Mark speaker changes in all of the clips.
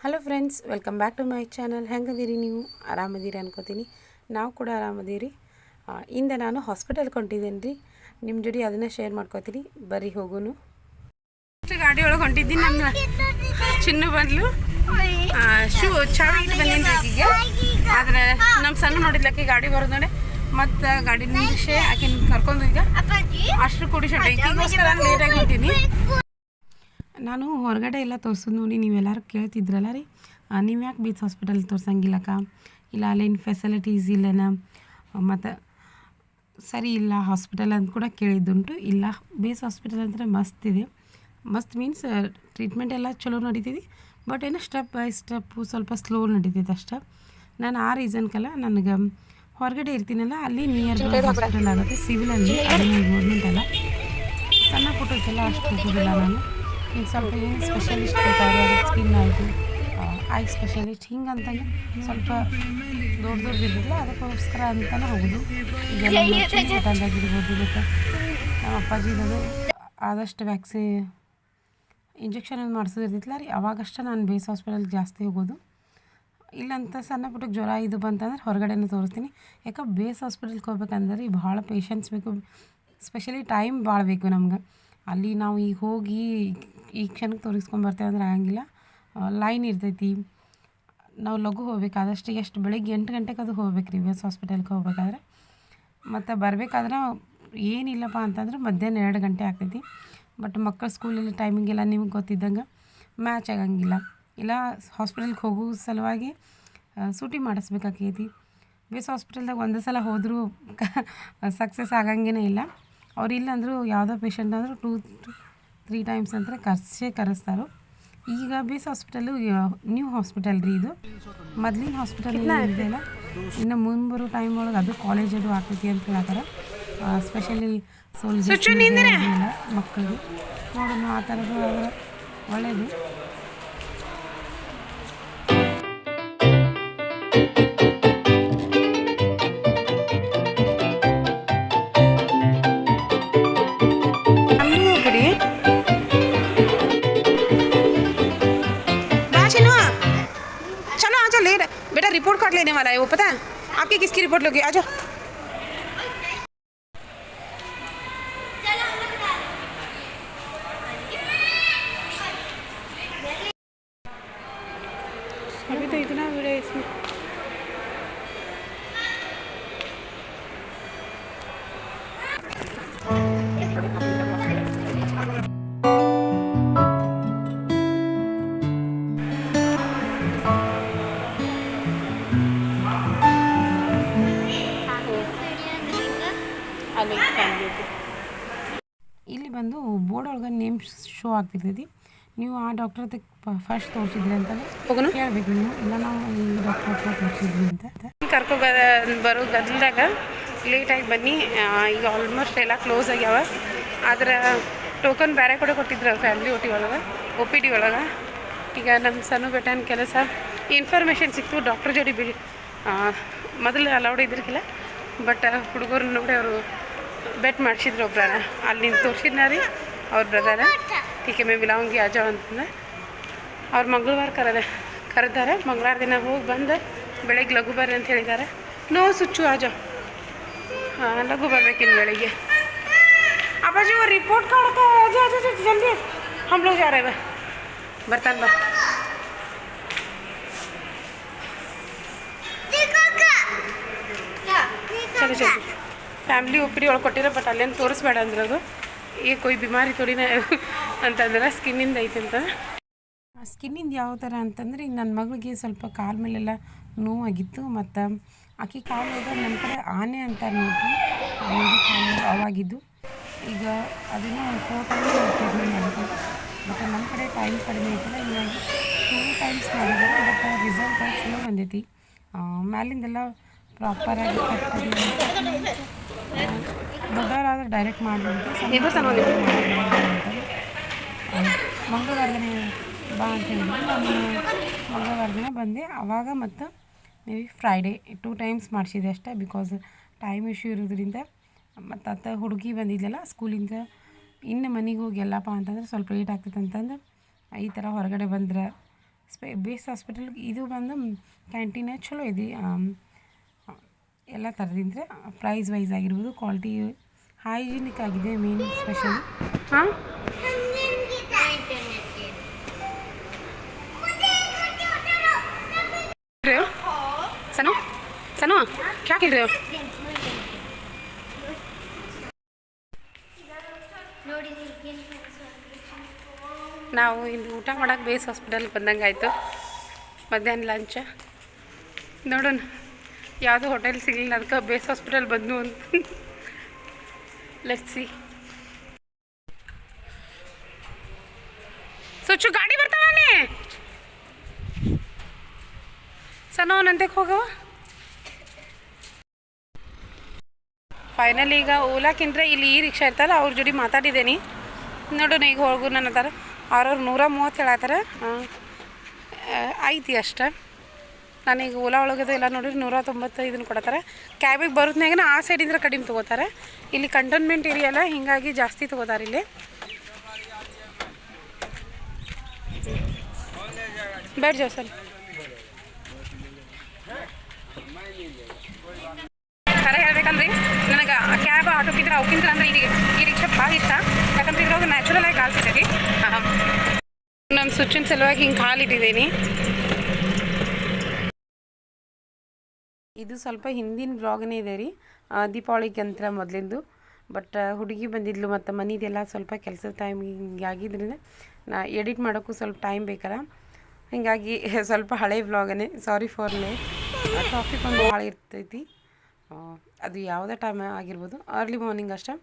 Speaker 1: Hello friends, welcome back to my channel. ಹೆಂಗದಿರಿ? ನೀವು ಆರಾಮದಿರಿ ಅನ್ಕೋತೀನಿ. ನಾವು ಕೂಡ ಆರಾಮದೀರಿ. ಇಂದ ನಾನು ಹಾಸ್ಪಿಟಲ್ಗೆ ಹೊಂಟಿದ್ದೇನೆ ರೀ. ನಿಮ್ಮ ಜೊತೆ ಅದನ್ನು ಶೇರ್ ಮಾಡ್ಕೋತೀನಿ. ಬರ್ರಿ ಹೋಗೋನು. ಗಾಡಿ ಒಳಗೆ ಹೊಂಟಿದ್ದೀನಿ. ನಮ್ಮ ಚಿನ್ನು ಬಂದ್ಲು. ಚಾವಿ ಇಟ್ಟು ಬಂದೀನಿ ಆಕಿಗೆ. ಆದರೆ ನಮ್ಮ ಸಣ್ಣ ನೋಡಿದ್ಲಕ್ಕೆ ಗಾಡಿ ಬರೋದು ನೋಡಿ ಮತ್ತು ಗಾಡಿ ನಿಲ್ಲಿಸಿ ಆಕಿನ ಕರ್ಕೊಂಡು ಈಗ ಅಷ್ಟು ಕುಡಿಸೋಣ. ಈಗಿಗೋಸ್ಕರ ಲೇಟಾಗಿ ಹೊಂಟೀನಿ. ನಾನು ಹೊರಗಡೆ ಎಲ್ಲ ತೋರಿಸೋದು ನೋಡಿ ನೀವೆಲ್ಲರೂ ಕೇಳ್ತಿದ್ರಲ್ಲ ರೀ, ನೀವು ಯಾಕೆ ಬೀಚ್ ಹಾಸ್ಪಿಟಲ್ ತೋರ್ಸಂಗಿಲ್ಲಕ್ಕ, ಇಲ್ಲ ಅಲ್ಲೇನು ಫೆಸಿಲಿಟೀಸ್ ಇಲ್ಲೇನ, ಮತ್ತು ಸರಿ ಇಲ್ಲ ಹಾಸ್ಪಿಟಲ್ ಅಂತ ಕೂಡ ಕೇಳಿದ್ದುಂಟು. ಇಲ್ಲ, ಬೀಚ್ ಹಾಸ್ಪಿಟಲ್ ಅಂದರೆ ಮಸ್ತ್ ಇದೆ. ಮಸ್ತ್ ಮೀನ್ಸ್ ಟ್ರೀಟ್ಮೆಂಟ್ ಎಲ್ಲ ಚಲೋ ನಡೀತಿದೆ, ಬಟ್ ಏನೋ ಸ್ಟೆಪ್ ಬೈ ಸ್ಟೆಪ್ಪು ಸ್ವಲ್ಪ ಸ್ಲೋ ನಡೀತೈತೆ ಅಷ್ಟೇ. ನಾನು ಆ ರೀಸನ್ಕಲ್ಲ ನನಗೆ ಹೊರಗಡೆ ಇರ್ತೀನಲ್ಲ, ಅಲ್ಲಿ ನಿಯರ್ ಹಾಸ್ಪಿಟಲ್ ಆಗುತ್ತೆ ಸಿವಿಲಲ್ಲಿ, ಅಲ್ಲಿ ಗೌರ್ಮೆಂಟ್ ಅಲ್ಲ. ಸಣ್ಣ ಪುಟ್ಟಕ್ಕೆಲ್ಲ ಅಷ್ಟು ಹೋಗೋದಿಲ್ಲ ನಾನು. ಈಗ ಸ್ವಲ್ಪ ಏನು ಸ್ಪೆಷಲಿಸ್ಟ್ ಬೇಕಾದ್ರೆ ಸ್ಕಿನ್ ಆಯಿತು, ಐ ಸ್ಪೆಷಲಿಸ್ಟ್ ಹಿಂಗಂತಂದ್ರೆ ಸ್ವಲ್ಪ ದೊಡ್ಡದಿರಲಿಲ್ಲ, ಅದಕ್ಕೋಸ್ಕರ ಅಂತಲೇ ಹೋಗೋದು. ಈಗ ಚಿಕ್ಕದಾಗಿರ್ಬೋದು, ಮತ್ತು ನಮ್ಮ ಅಪ್ಪಾಜಿದು ಆದಷ್ಟು ಇಂಜೆಕ್ಷನ್ ಮಾಡಿಸೋದಿರ್ತಿತ್ತಲ್ಲ ರೀ, ಅವಾಗಷ್ಟೇ ನಾನು ಬೇಸ್ ಹಾಸ್ಪಿಟಲ್ಗೆ ಜಾಸ್ತಿ ಹೋಗೋದು. ಇಲ್ಲಂತ ಸಣ್ಣ ಪುಟ್ಟಕ್ಕೆ ಜ್ವರ ಇದು ಬಂತಂದ್ರೆ ಹೊರಗಡೆನೇ ತೋರಿಸ್ತೀನಿ. ಯಾಕೆ ಬೇಸ್ ಹಾಸ್ಪಿಟಲ್ಗೆ ಹೋಗ್ಬೇಕಂದ್ರೆ ರೀ ಭಾಳ ಪೇಷನ್ಸ್ ಬೇಕು, ಸ್ಪೆಷಲಿ ಟೈಮ್ ಭಾಳ ಬೇಕು ನಮ್ಗೆ. ಅಲ್ಲಿ ನಾವು ಈಗ ಹೋಗಿ ಈ ಕ್ಷಣಕ್ಕೆ ತೋರಿಸ್ಕೊಂಬರ್ತೇವೆ ಅಂದ್ರೆ ಆಗಂಗಿಲ್ಲ. ಲೈನ್ ಇರ್ತೈತಿ, ನಾವು ಲಘು ಹೋಗ್ಬೇಕಾದಷ್ಟು ಎಷ್ಟು ಬೆಳಗ್ಗೆ 8 ಗಂಟೆಗೆ ಅದು ಹೋಗ್ಬೇಕು ರೀ ಬೇಸ್ ಹಾಸ್ಪಿಟಲ್ಗೆ ಹೋಗ್ಬೇಕಾದ್ರೆ. ಮತ್ತು ಬರಬೇಕಾದ್ರೆ ಏನಿಲ್ಲಪ್ಪ ಅಂತಂದ್ರೆ ಮಧ್ಯಾಹ್ನ 2 ಗಂಟೆ ಆಗ್ತೈತಿ. ಬಟ್ ಮಕ್ಕಳು ಸ್ಕೂಲಲ್ಲಿ ಟೈಮಿಂಗೆಲ್ಲ ನಿಮ್ಗೆ ಗೊತ್ತಿದ್ದಂಗೆ ಮ್ಯಾಚ್ ಆಗಂಗಿಲ್ಲ. ಇಲ್ಲ ಹಾಸ್ಪಿಟಲ್ಗೆ ಹೋಗೋ ಸಲುವಾಗಿ ಸೂಟಿ ಮಾಡಿಸ್ಬೇಕಾಕೈತಿ. ಬೇಸ್ ಹಾಸ್ಪಿಟಲ್ದಾಗ ಒಂದೇ ಸಲ ಹೋದರೂ ಸಕ್ಸಸ್ ಆಗಂಗೇ ಇಲ್ಲ. ಅವ್ರು ಇಲ್ಲಂದರೂ ಯಾವುದೋ ಪೇಷಂಟ್ ಅಂದರೂ 2-3 ಟೈಮ್ಸ್ ಅಂತ ಕರೆಸ್ತಾರೆ. ಈಗ ಬೇಸ್ ಹಾಸ್ಪಿಟಲು ನ್ಯೂ ಹಾಸ್ಪಿಟಲ್ ರೀ ಇದು. ಮೊದಲಿನ ಹಾಸ್ಪಿಟಲ್ ಇದೆಯಲ್ಲ, ಇನ್ನು ಮುಂಬರೋ ಟೈಮ್ ಒಳಗೆ ಅದು ಕಾಲೇಜ್ ಅದು ಆಗ್ತೈತಿ ಅಂತ ಹೇಳ್ತಾರೆ. ಸ್ಪೆಷಲಿ ಸೋಲ್ಜರ್ಸ್ ಮಕ್ಕಳಿಗೆ ನೋಡೋಣ, ಆ ಥರದ್ದು ಆದರೆ ಒಳ್ಳೆಯದು. बेटा रिपोर्ट कार्ड लेने वाला है, वो पता है आपकी किसकी रिपोर्ट लोगे? आ जाओ. अभी तो इतना वीडियो इसमें ಇಲ್ಲಿ ಬಂದು ಬೋರ್ಡ್ ಒಳಗೆ ನೇಮ್ ಶೋ ಆಗ್ತಿರ್ತೈತಿ. ನೀವು ಆ ಡಾಕ್ಟರ್ ಹತ್ರ ಫಸ್ಟ್ ತೋರಿಸಿದ್ರಿ ಅಂತಂದ್ರೆ ಕೇಳಬೇಕು ನೀವು, ಇಲ್ಲ ನಾವು ಈ ಡಾಕ್ಟರ್ ಹತ್ರ ತೋರಿಸಿದ್ವಿ ಅಂತ. ಬರೋ ಗದ್ದಲ್ದಾಗ ಲೇಟಾಗಿ ಬನ್ನಿ. ಈಗ ಆಲ್ಮೋಸ್ಟ್ ಎಲ್ಲ ಕ್ಲೋಸ್ ಆಗ್ಯಾವ. ಆದ್ರೆ ಟೋಕನ್ ಬೇರೆ ಕಡೆ ಕೊಟ್ಟಿದ್ರು ಫ್ಯಾಮಿಲಿ ಒ ಪಿ ಡಿ ಒಳಗೆ. ಈಗ ನಮ್ಮ ಸಣ್ಣ ಬೆಟ್ಟನ ಕೆಲಸ ಇನ್ಫಾರ್ಮೇಷನ್ ಸಿಕ್ತು. ಡಾಕ್ಟರ್ ಜೋಡಿ ಮೊದಲು ಅಲೌಡ್ ಇದ್ರಿಗಿಲ್ಲ, ಬಟ್ ಹುಡುಗರು ನೋಡಿ ಅವರು ಬೆಟ್ ಮಾಡಿಸಿದ್ರು ಒಬ್ಬರ. ಅಲ್ಲಿ ತೋರಿಸಿದ್ನ ರೀ ಅವ್ರ ಬ್ರದರ, ಟೀಕೆ ಮೇ ಮಿಲಾವಂಗಿ ಆಜಾವ ಅಂತಂದ್ರೆ ಅವ್ರು ಮಂಗಳವಾರ ಕರೆದಾರೆ. ಮಂಗಳವಾರ ದಿನ ಹೋಗಿ ಬಂದು ಬೆಳಗ್ಗೆ ಲಘು ಬರ್ರಿ ಅಂತ ಹೇಳಿದ್ದಾರೆ. ನೋ ಸುಚ್ಚು ಆಜಾವ್, ಹಾಂ ಲಘು ಬರ್ಬೇಕಿನ್ನು ಬೆಳಿಗ್ಗೆ. ಅಪ್ಪಾಜಿ वो रिपोर्ट कार्ड का जल्दी हम लोग जा रहे हैं. ಬರ್ತಾನೆ ಬಾ. ಚಲೋ ಚಲೋ ಫ್ಯಾಮಿಲಿ ಒ ಪಿ ಡಿ ಒಳಗೆ ಕೊಟ್ಟಿರೋ, ಬಟ್ ಅಲ್ಲೇನು ತೋರಿಸ್ಬೇಡ ಅಂದ್ರೆ ಅದು ಈ ಕೊಯ್ ಬಿಮಾರಿ ತೊಡಿನ ಅಂತಂದ್ರೆ ಸ್ಕಿನ್ನಿಂದ ಐತೆ ಅಂತ. ಸ್ಕಿನ್ನಿಂದ ಯಾವ ಥರ ಅಂತಂದ್ರೆ ಈಗ ನನ್ನ ಮಗಳಿಗೆ ಸ್ವಲ್ಪ ಕಾಲ ಮೇಲೆಲ್ಲ ನೋವಾಗಿತ್ತು. ಮತ್ತು ಆಕೆ ಕಾಲು ಹೋದ ನಮ್ಮ ಕಡೆ ಆನೆ ಅಂತಾರೆ ನೋಡ್ರಿ, ಕಾಲು ಅವಾಗಿದ್ದು. ಈಗ ಅದನ್ನು 4 ಟೈಮ್ಸ್ ಟ್ರೀಟ್ಮೆಂಟ್ ಮಾಡಿದ್ವಿ. ಬಟ್ ನಮ್ಮ ಕಡೆ ಟೈಮ್ ಕಡಿಮೆ ಐತಲ್ಲ, ಹೀಗಾಗಿ 2 ಟೈಮ್ಸ್ ಮಾಡಿದ್ದಾರೆ. ಬಟ್ ರಿಸಲ್ಟ್ ಚಲೋ ಬಂದೈತಿ. ಮ್ಯಾಲಿಂದೆಲ್ಲ ಪ್ರಾಪರಾಗಿ ಕಟ್ಟಿ ದೊಡ್ಡವರಾದ್ರೆ ಡೈರೆಕ್ಟ್ ಮಾಡಿಬಿಟ್ಟು ಮಂಗಳವಾರ ದಿನ ಬಾ ಅಂತ ಹೇಳಿದ್ರು. ನಾನು ಮಂಗಳವಾರ ದಿನ ಬಂದೆ. ಆವಾಗ ಮತ್ತು ಮೇ ಬಿ ಫ್ರೈಡೇ 2 ಟೈಮ್ಸ್ ಮಾಡಿಸಿದೆ ಅಷ್ಟೇ, ಬಿಕಾಸ್ ಟೈಮ್ ಇಶ್ಯೂ ಇರೋದ್ರಿಂದ. ಮತ್ತು ಹುಡುಗಿ ಬಂದಿದ್ದೆಲ್ಲ ಸ್ಕೂಲಿಂದ, ಇನ್ನು ಮನೆಗೆ ಹೋಗಿ ಎಲ್ಲಪ್ಪ ಅಂತಂದ್ರೆ ಸ್ವಲ್ಪ ಲೇಟ್ ಆಗ್ತೈತೆ ಅಂತಂದು ಈ ಥರ ಹೊರಗಡೆ ಬಂದ್ರೆ ಬೇಸ್ ಹಾಸ್ಪಿಟಲ್ ಇದು ಬಂದು ಕ್ಯಾಂಟೀನ್ ಚಲೋ ಇದೆ. ಎಲ್ಲ ಥರದಿಂದ ಪ್ರೈಸ್ ವೈಸ್ ಆಗಿರ್ಬೋದು, ಕ್ವಾಲಿಟಿ ಹೈಜಿನಿಕ್ ಆಗಿದೆ ಮೇನ್ ಸ್ಪೆಷಲಿ. ಹಾಂ ಸನು ಸನು ಕ್ಯಾ ಕೇಳ ರहे हो? ನಾವು ಇಲ್ಲಿ ಊಟ ಮಾಡೋಕೆ ಬೇಸ್ ಹಾಸ್ಪಿಟಲ್ಗೆ ಬಂದಂಗೆ ಆಯಿತು. ಮಧ್ಯಾಹ್ನ ಲಂಚ ನೋಡೋಣ, ಯಾವುದೂ ಹೋಟೆಲ್ ಸಿಗಲಿಲ್ಲ, ಅದಕ್ಕೆ ಬೇಸ್ ಹಾಸ್ಪಿಟಲ್ ಬಂದು ಅಂತ. Let's see. ಸ್ವಚ್ಛ ಗಾಡಿ ಬರ್ತಾವಲ್ಲಿ ಸಣ್ಣ ಅವನಂತಕ್ಕೆ ಹೋಗವ. ಫೈನಲ್ ಈಗ ಓಲಾಕ್ಕಿಂತ ಇಲ್ಲಿ ಈ ರಿಕ್ಷಾ ಇರ್ತಲ್ಲ ಅವ್ರ ಜೋಡಿ ಮಾತಾಡಿದ್ದೇನೆ. ನೋಡೋಣ ಈಗ ಹೋಗು ನನ್ನ ಹತ್ತಾರ. ಅವ್ರವ್ರು 130 ಹೇಳತ್ತಾರ. ಐತಿ ಅಷ್ಟೆ. ನಾನೀಗ ಓಲಾ ಒಳಗದು ಎಲ್ಲ ನೋಡಿದ್ರೆ 195 ಕೊಡತ್ತಾರೆ. ಕ್ಯಾಬಿಗೆ ಬರೋದ್ನಾಗ ಆ ಸೈಡಿಂದ ಕಡಿಮೆ ತೊಗೋತಾರೆ. ಇಲ್ಲಿ ಕಂಟೋನ್ಮೆಂಟ್ ಏರಿಯಾ ಅಲ್ಲ, ಹೀಗಾಗಿ ಜಾಸ್ತಿ ತೊಗೋತಾರೆ ಇಲ್ಲಿ. बैठ जाओ सर. ಖರೆ ಹೇಳ್ಬೇಕಂದ್ರೆ ನನಗೆ ಕ್ಯಾಬ್ ಆಟೋಕ್ಕಿಂತ ಅವಕ್ಕಿಂತ ಅಂದರೆ ಈ ರಿಕ್ಷಾ ಭಾಳ ಇಷ್ಟ. ಯಾಕಂದ್ರೆ ಇದ್ರೊಳಗೆ ನ್ಯಾಚುರಲ್ ಆಗಿ ಕಾಲು ಸಿಗ್ತೈತಿ. ನಮ್ಮ ಸ್ವಿಚ್ಚಿನ ಸಲುವಾಗಿ ಹಿಂಗೆ ಕಾಲಿಟ್ಟಿದ್ದೀನಿ. ಇದು ಸ್ವಲ್ಪ ಹಿಂದಿನ ವ್ಲಾಗನೇ ಇದೆ ರೀ, ದೀಪಾವಳಿಗೆ ಅಂತ ಮೊದಲಿಂದು. ಬಟ್ ಹುಡುಗಿ ಬಂದಿದ್ಲು ಮತ್ತು ಮನೆದೆಲ್ಲ ಸ್ವಲ್ಪ ಕೆಲಸದ ಟೈಮ್ ಹಿಂಗೆ ಆಗಿದ್ದರಿಂದ ನಾ ಎಡಿಟ್ ಮಾಡೋಕ್ಕೂ ಸ್ವಲ್ಪ ಟೈಮ್ ಬೇಕಲ್ಲ, ಹೀಗಾಗಿ ಸ್ವಲ್ಪ ಹಳೆ ವ್ಲಾಗನೇ. Sorry for late. ಟ್ರಾಫಿಕ್ ಒಂದು ಭಾಳ ಇರ್ತೈತಿ. ಅದು ಯಾವುದೇ ಟೈಮ್ ಆಗಿರ್ಬೋದು, ಅರ್ಲಿ ಮಾರ್ನಿಂಗ್ ಅಷ್ಟೇ.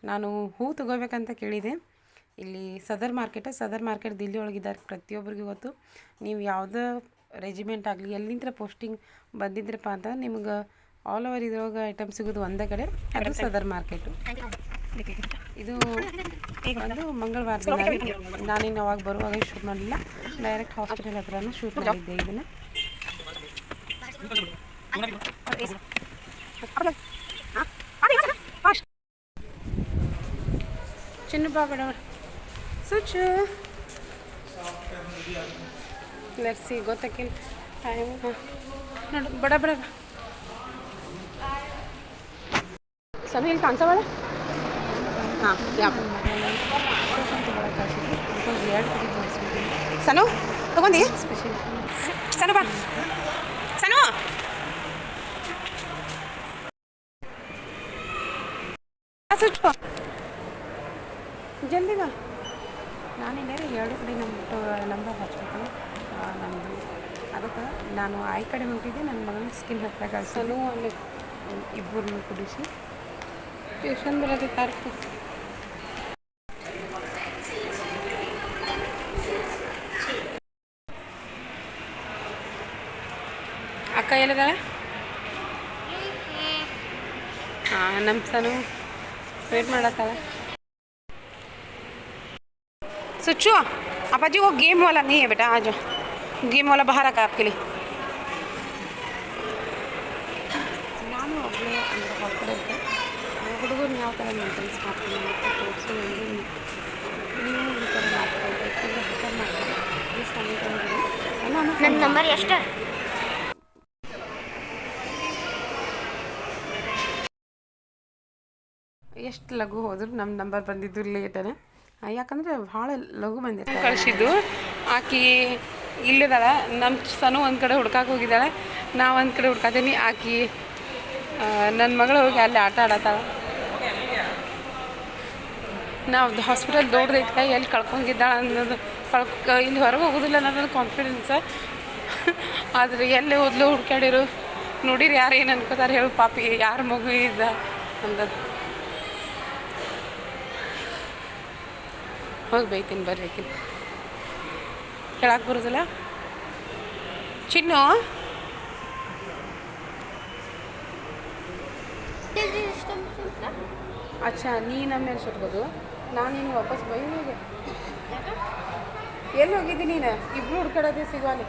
Speaker 1: ನಾನು ಹೂ ತೊಗೋಬೇಕಂತ ಕೇಳಿದೆ. ಇಲ್ಲಿ ಸದರ್ ಮಾರ್ಕೆಟ್ ದಿಲ್ಲಿ ಒಳಗಿದ್ದಾರೆ, ಪ್ರತಿಯೊಬ್ಬರಿಗೂ ಗೊತ್ತು. ನೀವು ಯಾವುದೇ ರೆಜಿಮೆಂಟ್ ಆಗಲಿ ಎಲ್ಲಿಂದ ಪೋಸ್ಟಿಂಗ್ ಬಂದಿದ್ರಪ್ಪ ಅಂತ ನಿಮ್ಗೆ ಆಲ್ ಓವರ್ ಇದ್ರೊಳಗೆ ಐಟಮ್ ಸಿಗೋದು ಒಂದೇ ಕಡೆ, ಅದು ಸದರ್ ಮಾರ್ಕೆಟು. ಇದು ಒಂದು ಮಂಗಳವಾರ ದಿನ. ನಾನೇನು ಅವಾಗ ಬರುವಾಗ ಶೂಟ್ ಮಾಡಲಿಲ್ಲ, ಡೈರೆಕ್ಟ್ ಹಾಸ್ಪಿಟಲ್ ಹತ್ರನೂ ಶೂಟ್ ಮಾಡಿದ್ದೆ ಇದನ್ನು. ಚಿನ್ನ ಬಾಬೇಡ ಸುಚ್ಚು ಲೆಟ್ಸಿ ಗೊತ್ತಾಕಿಲ್ಲ ಟೈಮ್. ನೋಡು ಬಡ ಬಡ ಸನು ಇಲ್ಲಿ ಕಾಣಿಸೋಳ. ಹಾಂ ಸನು ತಗೊಂಡಿ ಸ್ಪೆಷಲ್. ಸನು ಬಾ ಸನು. ಸುಚ್ಚು ಜಲ್ದಿ ಬಾ. ನಾನಿಲ್ಲೇ 2 ಕಡೆ ನಂಬರ್ ಹಚ್ಬೇಕಲ್ಲ ನಮ್ಮದು, ಅದಕ್ಕೆ ನಾನು ಆಯ್ ಕಡೆ ಹೊಂಟಿದ್ದೆ. ನನ್ನ ಮಗನ ಸ್ಕಿನ್ ಹತ್ತಿರ ಕಳ್ಸಲು ಅಲ್ಲಿ ಇಬ್ಬರನ್ನು ಕುಡಿಸಿ ಟ್ಯೂಷನ್ ಬರೋದು ತಾರ್ಕು. ಅಕ್ಕ ಹೇಳಿದಾಳೆ. ಹಾಂ ನಮ್ಮ ಸನು ವೇಟ್ ಮಾಡತ್ತಾಳೆ. सुच्चू आपा जी वो गेम वाला नहीं है बेटा, आ जाओ. गेम वाला बाहर रखा आपके लिए. ನಾನು ಒಬ್ಬಳೇ ಅಂದರೆ ಹಾಸ್ಪಿಟಲ್ಗೆ ಹುಡುಗರು ಯಾವ ಥರ ಮೇಂಟೆನ್ಸ್ ಮಾಡ್ತೀನಿ ಮತ್ತು ತೋರಿಸು. ನೀವು ಈ ಥರ ಮಾಡ್ಕೊಳ್ಬೇಕು, ಬೇಕಾದ್ರೆ ಮಾಡ್ತೀನಿ. ಪ್ಲೀಸ್ ನನ್ನ ನಂಬರ್ ಎಷ್ಟು? ಎಷ್ಟು ಲಘು ಹೋದ್ರು ನಮ್ಮ ನಂಬರ್ ಬಂದಿದ್ದು ಲೇಟನೇ, ಯಾಕಂದರೆ ಭಾಳ ಲಘು ಬಂದಿರ್ತಾರೆ. ಕಳಿಸಿದ್ದು ಆಕಿ ಇಲ್ಲಿದ್ದಾಳ. ನಮ್ಮ ಸನು ಒಂದು ಕಡೆ ಹುಡ್ಕಕ್ಕೆ ಹೋಗಿದ್ದಾಳೆ, ನಾ ಒಂದು ಕಡೆ ಹುಡ್ಕಾತೀನಿ. ಆಕಿ ನನ್ನ ಮಗಳು ಹೋಗಿ ಅಲ್ಲಿ ಆಟ ಆಡತ್ತಾಳೆ. ನಾವು ಹಾಸ್ಪಿಟಲ್ ದೊಡ್ಡದೈತೆ, ಎಲ್ಲಿ ಕಳ್ಕೊಂಡಿದ್ದಾಳೆ ಅನ್ನೋದು ಇಲ್ಲಿ ಹೊರಗೆ ಹೋಗೋದಿಲ್ಲ ಅನ್ನೋದು ಕಾನ್ಫಿಡೆನ್ಸ್. ಆದರೆ ಎಲ್ಲಿ ಹೋದ್ಲು ಹುಡ್ಕ್ಯಾಡಿರು ನೋಡಿರಿ ಯಾರು ಏನು ಅನ್ಕೋತಾರೆ ಹೇಳು ಪಾಪಿ, ಯಾರ ಮಗು ಇದ್ದ ಅಂದದ್ದು. ಹೋಗಿ ಬೈತೀನಿ ಬರ್ರಿ. ಹೇಳಕ್ಕೆ ಬರೋದಿಲ್ಲ ಚಿನ್ನು. ಅಚ್ಚಾ ನೀ ನಮ್ಮ ಮೇಲೆ ಸುಟ್ಬೋದು, ನಾನು ನೀನು ವಾಪಸ್ ಬೈ. ಹೇಗೆ ಎಲ್ಲಿ ಹೋಗಿದ್ದಿ ನೀನು? ಇಬ್ರು ಹುಡ್ಕಾಡೋದೇ ಸಿಗೋಲ್ಲಿ.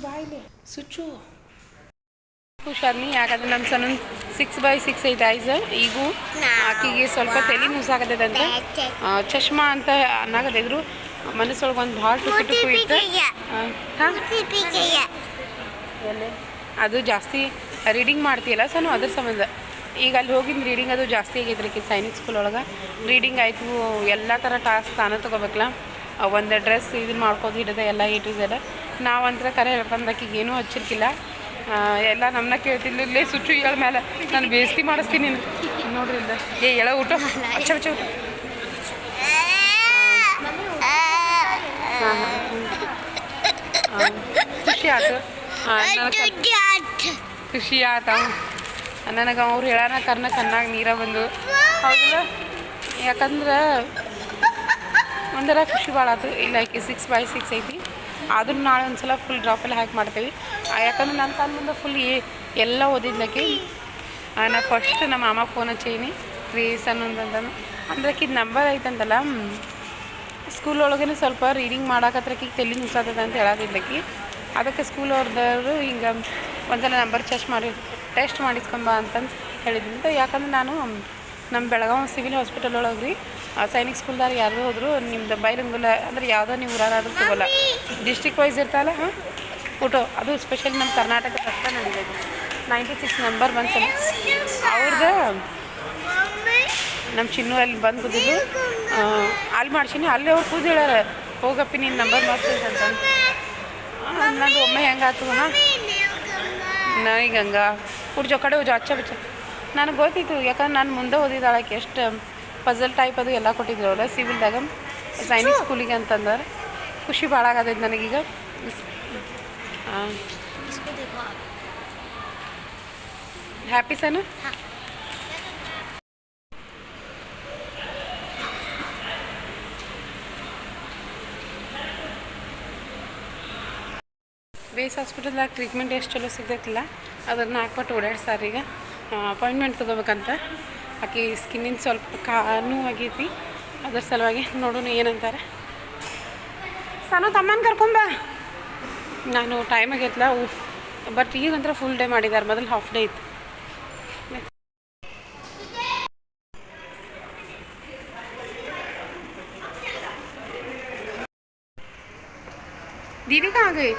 Speaker 1: ಬಾಯಿಲೆ ಸುಚ್ಚು ಹುಷಾರ್ನಿ ಯಾಕಂದ್ರೆ ನಮ್ಮ ಸಣ್ಣ 6x6 ಐತೆ ಐಸ್ ಈಗೂ ಆಕಿಗೆ ಸ್ವಲ್ಪ ತಲೆ ನುಸಾಗತ್ತದಂತೆ ಚಶ್ಮಾ ಅಂತ ಅನ್ನಕತ್ತಿದ್ರು ಮನಸ್ಸೊಳಗೆ ಒಂದು ಭಾಳ ಟುಕು ಟುಕು ಇತ್ತು ಎಲ್ಲಿ ಅದು ಜಾಸ್ತಿ ರೀಡಿಂಗ್ ಮಾಡ್ತೀಯಲ್ಲ ಸಣ್ಣ ಅದ್ರ ಸಂಬಂಧ ಈಗ ಅಲ್ಲಿ ಹೋಗಿದ್ದು ರೀಡಿಂಗ್ ಅದು ಜಾಸ್ತಿ ಆಗೈತ್ರಿ ಆಕಿ ಸೈನಿಕ್ ಸ್ಕೂಲ್ ಒಳಗೆ ರೀಡಿಂಗ್ ಆಯಿತು ಎಲ್ಲ ಥರ ಟಾಸ್ಕ್ ತಾನೇ ತೊಗೋಬೇಕಲ್ಲ ಒಂದು ಡ್ರೆಸ್ ಇದನ್ನು ಮಾಡ್ಕೋದು ಹಿಡಿದ ಎಲ್ಲ ಇಟ್ಟಿದ್ದಾರೆ ನಾವಂತರ ಕರೆ ಹೇಳ್ಕೊಂಡಾಕಿಗೆ ಏನೂ ಹಚ್ಚಿರ್ಕಿಲ್ಲ ಎಲ್ಲ ನಮ್ಮನ್ನ ಕೇಳ್ತಿಲ್ಲ ಇಲ್ಲೇ ಸುಚ್ಚು ಹೇಳ ಮೇಲೆ ನಾನು ಬೇಸ್ತಿ ಮಾಡಿಸ್ತೀನಿ ನೋಡ್ರಿ ಇಲ್ಲ ಎಳ ಊಟ ಅಚ್ಚ ಬಚ್ಚ ಊಟ ಖುಷಿ ಆಯ್ತು ಖುಷಿ ಆಯ್ತು ನನಗೆ ಅವ್ರು ಹೇಳೋಣ ಕಣ್ಣಾಗ ನೀರ ಬಂದು ಹೌದಲ್ಲ ಯಾಕಂದ್ರೆ ಒಂಥರ ಖುಷಿ ಭಾಳ ಆಯ್ತು ಇಲ್ಲ ಆಕೆ 6x6 ಐತಿ ಆದ್ರೂ ನಾಳೆ ಒಂದು ಸಲ ಫುಲ್ ಡ್ರಾಪೆಲ್ಲ ಹಾಕಿ ಮಾಡ್ತೀವಿ ಯಾಕಂದ್ರೆ ನನ್ನ ಕಾಲ ಮುಂದೆ ಫುಲ್ ಎಲ್ಲ ಓದಿದ್ಲಕ್ಕೆ ನಾ ಫಸ್ಟ್ ನಮ್ಮ ಮಾಮ ಫೋನ್ ಹಚ್ಚೀನಿ ಕ್ರೇಸ್ ಅನ್ನೋದಂತಾನು ಅಂದ್ರೆ ಆಕಿದ ನಂಬರ್ ಐತಂತಲ್ಲ ಸ್ಕೂಲ್ ಒಳಗೇ ಸ್ವಲ್ಪ ರೀಡಿಂಗ್ ಮಾಡಾಕತ್ರಕ್ಕೆ ತಲೆ ನುಸಾತದ ಅಂತ ಹೇಳೋದಿದ್ದಕ್ಕೆ ಅದಕ್ಕೆ ಸ್ಕೂಲ್ ಅವ್ರದವರು ಹಿಂಗೆ ಒಂದ್ಸಲ ನಂಬರ್ ಟೆಸ್ಟ್ ಮಾಡಿಸ್ಕೊಂಬ ಅಂತಂದು ಹೇಳಿದ್ರಿಂದ ಯಾಕಂದ್ರೆ ನಾನು ನಮ್ಮ ಬೆಳಗಾವಿ ಸಿವಿಲ್ ಹಾಸ್ಪಿಟಲ್ ಒಳಗೆ ರೀ ಸೈನಿಕ್ ಸ್ಕೂಲ್ದಾರ ಯಾರು ಹೋದ್ರು ನಿಮ್ದು ಬೈರಂಗುಲ ಅಂದ್ರೆ ಯಾವುದೋ ನೀವು ಊರಾದ್ರೂ ತಗೋಲ್ಲ ಡಿಸ್ಟ್ರಿಕ್ಟ್ ವೈಸ್ ಇರ್ತಲ್ಲ ಫೋಟೋ ಅದು ಸ್ಪೆಷಲಿ ನಮ್ಮ ಕರ್ನಾಟಕ ರಕ್ತ ನಡೀಬೇಕು 96 ನಂಬರ್ ಬಂತು ಅವ್ರದ್ದು ನಮ್ಮ ಚಿನ್ನು ಅಲ್ಲಿ ಬಂದು ಕೂದಿದ್ದು ಅಲ್ಲಿ ಮಾಡ್ಸೀನಿ ಅಲ್ಲಿ ಅವ್ರು ಕೂದಿ ಹೇಳ್ಯಾರ ಹೋಗಪ್ಪಿ ನಿನ್ನ ನಂಬರ್ ಮಾಡ್ತೀನಿ ಅಂತಂದು ನಂದು ಒಮ್ಮೆ ಹೆಂಗಾಯ್ತು ನನಗೆ ಹಂಗೆ ಕುಡ್ಜೋ ಕಡೆ ಹೋಜೋ ಅಚ್ಚ ಬಿಚ್ಚ ನನಗೆ ಗೊತ್ತಿತ್ತು ಯಾಕಂದ್ರೆ ನಾನು ಮುಂದೆ ಓದಿದ್ದಾಳಕ್ಕೆ ಎಷ್ಟು ಪಜಲ್ ಟೈಪ್ ಅದು ಎಲ್ಲ ಕೊಟ್ಟಿದ್ರು ಅವ್ರ ಸಿವಿಲ್ದಾಗ ಸೈನಿಕ್ ಸ್ಕೂಲಿಗೆ ಅಂತಂದ್ರೆ ಖುಷಿ ಭಾಳ ಆಗತೈತೆ ನನಗೀಗ ಹ್ಯಾಪಿ ಸನು ಬೇಸ್ ಹಾಸ್ಪಿಟಲ್ದಾಗ ಟ್ರೀಟ್ಮೆಂಟ್ ಎಷ್ಟು ಚಲೋ ಸಿಗ್ತೈತಿಲ್ಲ ಅದನ್ನು ಹಾಕ್ಬಿಟ್ಟು ಓಡಾಡ್ಸಾರ ಈಗ ಅಪಾಯಿಂಟ್ಮೆಂಟ್ ತೊಗೋಬೇಕಂತ ಆಕೆ ಸ್ಕಿನ್ನಿಂದ ಸ್ವಲ್ಪ ಕಾನೂ ಆಗೈತಿ ಅದ್ರ ಸಲುವಾಗಿ ನೋಡೋಣ ಏನಂತಾರೆ ಸಣ್ಣ ತಮ್ಮನ ಕರ್ಕೊಂಬ ನಾನು ಟೈಮ್ ಆಗೈತಲ್ಲ ಬಟ್ ಈಗಂದ್ರೆ ಫುಲ್ ಡೇ ಮಾಡಿದ್ದಾರೆ ಮೊದಲು ಹಾಫ್ ಡೇ ಇತ್ತು दीदी कहाँ गई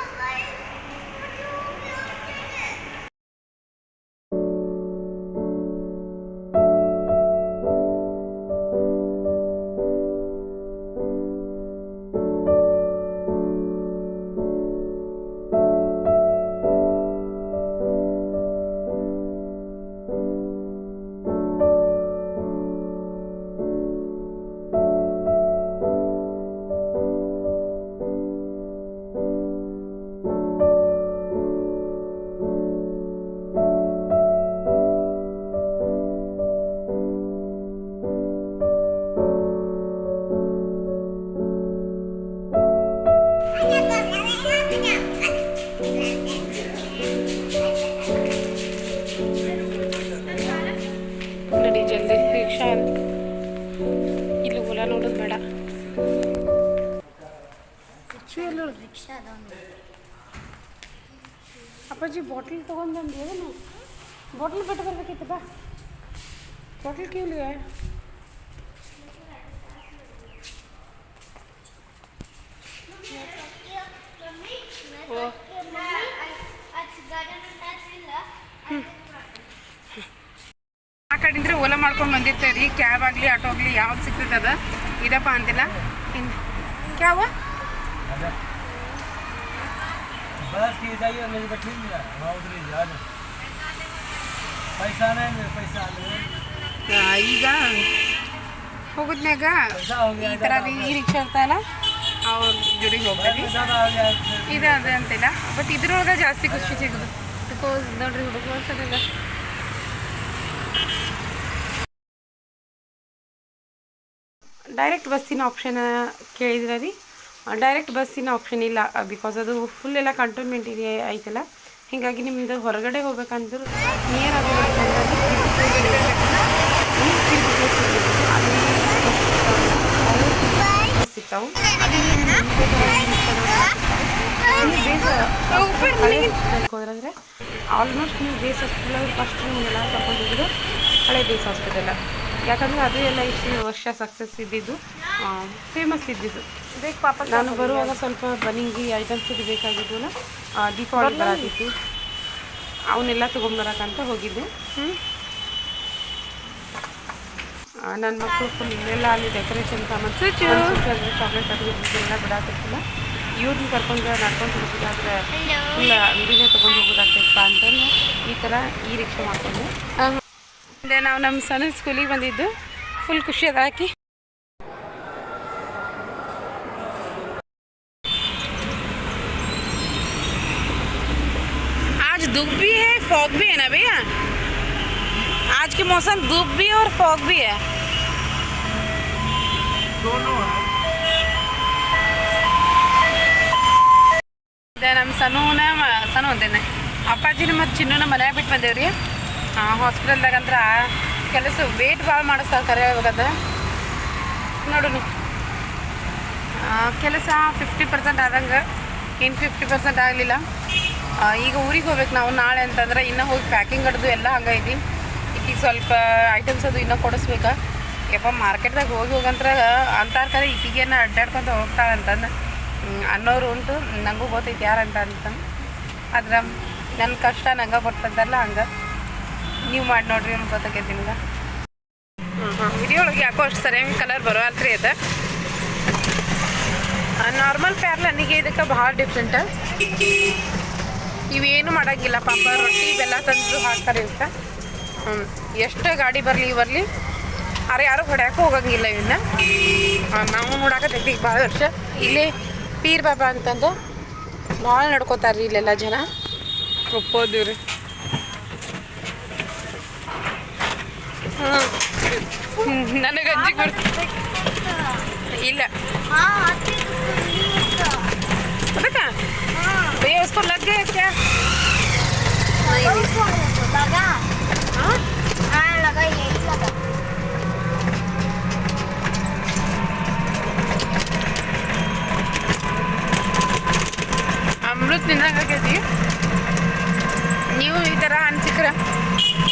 Speaker 1: ಅಪ್ಪಾಜಿ ಬಾಟಲ್ ತೊಗೊಂಡು ಏನು ಬಾಟಲ್ ಬಿಟ್ಟು ಬರ್ಬೇಕಿತ್ತು ಬಾ ಬಾಟಲ್ ಕೇಳಿ ಆ ಕಡೆಂದ್ರೆ ಓಲಾ ಮಾಡ್ಕೊಂಡು ಬಂದಿರ್ತೇವೆ ರೀ ಕ್ಯಾಬ್ ಆಗಲಿ ಆಟೋ ಆಗಲಿ ಯಾವ್ದು ಸಿಗ್ತದ ಇದಪ್ಪ ಅಂತಿಲ್ಲ ಕ್ಯಾವ
Speaker 2: बस की जाइए मेरी बैठी हाँ उधर ही जा पैसा नहीं मेरे पैसा
Speaker 1: ಈಗ ಹೋಗೋದ್ನಾಗ ಈ ಥರ ಈ ರಿಕ್ಷಾ ಇರ್ತಾಯಿಲ್ಲ ಅವ್ರ ಜೋಡಿಗೆ ಹೋಗ್ತೀವಿ ಇದು ಅದೇ ಅಂತಿಲ್ಲ ಬಟ್ ಇದ್ರೊಳಗೆ ಜಾಸ್ತಿ ಖುಷಿ ಸಿಗೋದು ಬಿಕಾಸ್ ನೋಡ್ರಿ ಹುಡುಗಲ್ಲ ಡೈರೆಕ್ಟ್ ಬಸ್ಸಿನ ಆಪ್ಷನ್ ಕೇಳಿದ್ರೆ ರೀ ಡೈರೆಕ್ಟ್ ಬಸ್ಸಿನ ಆಪ್ಷನ್ ಇಲ್ಲ ಬಿಕಾಸ್ ಅದು ಫುಲ್ ಎಲ್ಲ ಕಂಟೋನ್ಮೆಂಟ್ ಏರಿಯಾ ಐತಲ್ಲ ಹೀಗಾಗಿ ನಿಮ್ಮದು ಹೊರಗಡೆ ಹೋಗ್ಬೇಕಂದ್ರೆ ನಿಯರ್ ಸಿಗ್ತಾವೆ ಹೋದ್ರಂದರೆ ಆಲ್ಮೋಸ್ಟ್ ನೀವು ಬೇಸ್ ಹಾಸ್ಪಿಟಲ್ ಫಸ್ಟ್ ನಿಮಗೆಲ್ಲ ಕರ್ಕೊಂಡಿದ್ದು ಹಳೆ ಬೇಸ್ ಹಾಸ್ಪಿಟಲ್. ಯಾಕಂದರೆ ಅದು ಎಲ್ಲ ಇಷ್ಟು ವರ್ಷ ಸಕ್ಸಸ್ ಇದ್ದಿದ್ದು, ಫೇಮಸ್ ಇದ್ದಿದ್ದು.
Speaker 3: ಬೇಕು ಪಾಪ.
Speaker 1: ನಾನು ಬರುವಾಗ ಸ್ವಲ್ಪ ಬನಿಂಗಿ ಐಟಮ್ಸ್ ಇದು ಬೇಕಾಗಿದ್ವಲ್ಲ, ದೀಪಾವಳಿ ಬರಾತಿತ್ತು, ಅವನ್ನೆಲ್ಲ ತೊಗೊಂಬರಕ್ಕಂತ ಹೋಗಿದ್ದೆ. ನನ್ನ ಮಕ್ಕಳು ಫುಲ್ ಇಲ್ಲೆಲ್ಲ ಅಲ್ಲಿ ಡೆಕೋರೇಷನ್ ಸಾಮಾನು ಚಾಕ್ಲೇಟ್ ಅದು ಎಲ್ಲ ಬಿಡಾತಿರ್ತಿಲ್ಲ. ಇವ್ರನ್ನ ಕರ್ಕೊಂಡು ನಡ್ಕೊಂಡು ಹೋಗೋದಾದ್ರೆ ಫುಲ್ ಅಂಗಡಿನೇ ತೊಗೊಂಡು ಹೋಗೋದಾಗ್ತೈತಪ್ಪ ಅಂತಂದು ಈ ಥರ ಈ ರಿಕ್ಷಾ ಮಾಡ್ಕೊಂಡು ನಾವು ನಮ್ಮ ಸಣ್ಣ ಸ್ಕೂಲಿಗೆ ಬಂದಿದ್ದು. ಫುಲ್ ಖುಷಿ ಅದ ಹಾಕಿ. आज धूप भी है, फॉग भी है ना भैया? आज के मौसम धूप भी है और फॉग भी है.
Speaker 2: दोनों है.
Speaker 1: ನಮ್ಮ ಸಣ್ಣ ಒಂದೇನೆ ಅಪ್ಪಾಜಿನ ಮತ್ತು ಚಿನ್ನನ ಮನ್ಯಾಗ ಬಿಟ್ಟು ಬಂದೇವ್ರಿ. ಹಾಸ್ಪಿಟಲ್ದಾಗಂತ್ರ ಕೆಲಸ ವೇಟ್ ಭಾಳ ಮಾಡಿಸ್ತಾರೆ ಕರೆ ಹೋಗೋದ. ನೋಡು ಕೆಲಸ 50% ಆದಂಗೆ, ಇನ್ನು 50% ಆಗಲಿಲ್ಲ. ಈಗ ಊರಿಗೆ ಹೋಗ್ಬೇಕು ನಾವು ನಾಳೆ ಅಂತಂದ್ರೆ ಇನ್ನೂ ಹೋಗಿ ಪ್ಯಾಕಿಂಗ್ ಹಿಡ್ದು ಎಲ್ಲ ಹಂಗೈತಿ. ಈಗ ಸ್ವಲ್ಪ ಐಟಮ್ಸ್ ಅದು ಇನ್ನೂ ಕೊಡಿಸ್ಬೇಕಾ. ಯಪ್ಪ ಮಾರ್ಕೆಟ್ದಾಗ ಹೋಗಂತ್ರ ಅಂತಾರೆ ಕರೆ ಈಗೇನು ಅಡ್ಡಾಡ್ಕೊತ ಹೋಗ್ತಾಳೆ ಅಂತಂದು ಅನ್ನೋರು ಉಂಟು. ನನಗೂ ಗೊತ್ತೈತಿ ಯಾರಂತ ಅಂತಂದು. ಆದ್ರೆ ನನ್ನ ಕಷ್ಟ ನಂಗೆ ಬರ್ತದಲ್ಲ, ಹಂಗೆ ನೀವು ಮಾಡಿ ನೋಡ್ರಿ ನಮ್ಗೆ ಗೊತ್ತಾಗೈತಿ ನಿಮ್ಗೆ. ವಿಡಿಯೋ ಒಳಗೆ ಯಾಕೋ ಅಷ್ಟು ಸರಿಯಾಗಿ ಕಲರ್ ಬರೋಲ್ರಿ ಅದು. ನಾರ್ಮಲ್ ಪ್ಯಾರ್ಲನಿಗೆ ಇದಕ್ಕೆ ಭಾಳ ಡಿಫ್ರೆಂಟ. ಇವೇನು ಮಾಡೋಂಗಿಲ್ಲ ಪಾಪ. ರೊಟ್ಟಿ ಬೆಲ್ಲ ತಂದು ಹಾಕ್ತಾರೆ ಇವಕ್ಕೆ. ಎಷ್ಟು ಗಾಡಿ ಬರಲಿ ಯಾರು ಹೊಡ್ಯಾಕೆ ಹೋಗಂಗಿಲ್ಲ ಇವನ್ನ. ನಾವು ನೋಡಾಕತ್ತೈತಿ ಈಗ ಭಾಳ ವರ್ಷ. ಇಲ್ಲಿ ಪೀರ್ ಬಾಬಾ ಅಂತಂದು ಭಾಳ ನಡ್ಕೋತಾರ್ರಿ ಇಲ್ಲೆಲ್ಲ ಜನ. ಒಪ್ಪೋದಿವ್ರಿ. ನನಗೆ ಅಂಜಿಗೆ ಬರ್ತ ಇಲ್ಲ ಅದಕ್ಕೆ भैया उसको लग गया क्या?
Speaker 3: लगा. हाँ लगा, यही लगा.
Speaker 1: ಅಮೃತ ನಿಂದಾಗೈತಿ. ನೀವು ಈ ಥರ ಅನ್ಸಿಕ್ರೆ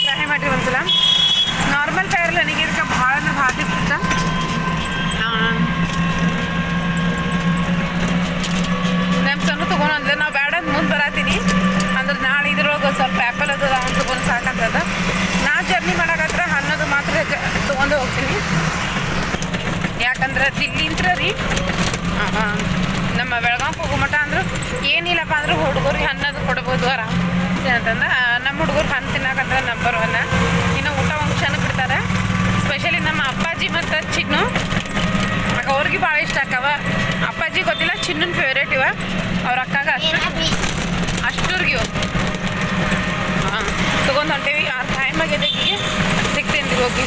Speaker 1: ಟ್ರೈ ಮಾಡಿರಿ ಒಂದ್ಸಲ. ನಾರ್ಮಲ್ ಟೈರ್ ನನಗೆ ಇದಕ್ಕೆ ಭಾಳ ಅಂದ್ರೆ ಭಾಳ ಇಷ್ಟ. ನಮ್ಮ ಸಣ್ಣ ತೊಗೊಂಡು ನಾವು ಬೇಡ ಅಂತ ಮುಂದೆ ಬರತ್ತೀನಿ ಅಂದ್ರೆ ನಾಳೆ ಇದ್ರೊಳಗೆ ಸ್ವಲ್ಪ ಆ್ಯಪಲ್ ಅದು ಅವ್ನು ತೊಗೊಂಡು ಸಾಕಂತದ. ನಾ ಜರ್ನಿ ಮಾಡೋಕತ್ರ ಅನ್ನೋದು ಮಾತ್ರ ತೊಗೊಂಡು ಹೋಗ್ತೀನಿ. ಯಾಕಂದ್ರೆ ದಿಲ್ಲಿಂತ್ರ ರೀ ನಮ್ಮ ಬೆಳಗಾವಿಗೆ ಹೋಗೋ ಮಟ್ಟ ಅಂದ್ರೆ ಏನಿಲ್ಲಪ್ಪ ಅಂದ್ರೆ ಹುಡುಗರಿಗೆ ಅನ್ನೋದು ಕೊಡ್ಬೋದು ಆರಾಮ್ ಅಂತಂದು. ನಮ್ಮ ಹುಡುಗರು ಹಣ್ಣು ತಿನ್ನಕಂದ್ರೆ ನಂಬರ್ 1. ಇನ್ನು ಊಟ ಫಂಕ್ಷನ್ಗೆ ಬಿಡ್ತಾರೆ. ಸ್ಪೆಷಲಿ ನಮ್ಮ ಅಪ್ಪಾಜಿ ಮತ್ತು ಚಿನ್ನು ಅವ್ರಿಗೆ ಭಾಳ ಇಷ್ಟ ಆಕವ. ಅಪ್ಪಾಜಿ ಗೊತ್ತಿಲ್ಲ, ಚಿನ್ನನ ಫೇವ್ರೇಟ್ ಇವ. ಅವ್ರ ಅಕ್ಕಾಗ ಅಷ್ಟೂರ್ಗೆ ತೊಗೊಂಡು ಹೊಂಟೇವಿ. ಆ ಟೈಮ್ ಆಗಿದೆ ಸಿಗ್ತೀನಿ ಹೋಗಿ.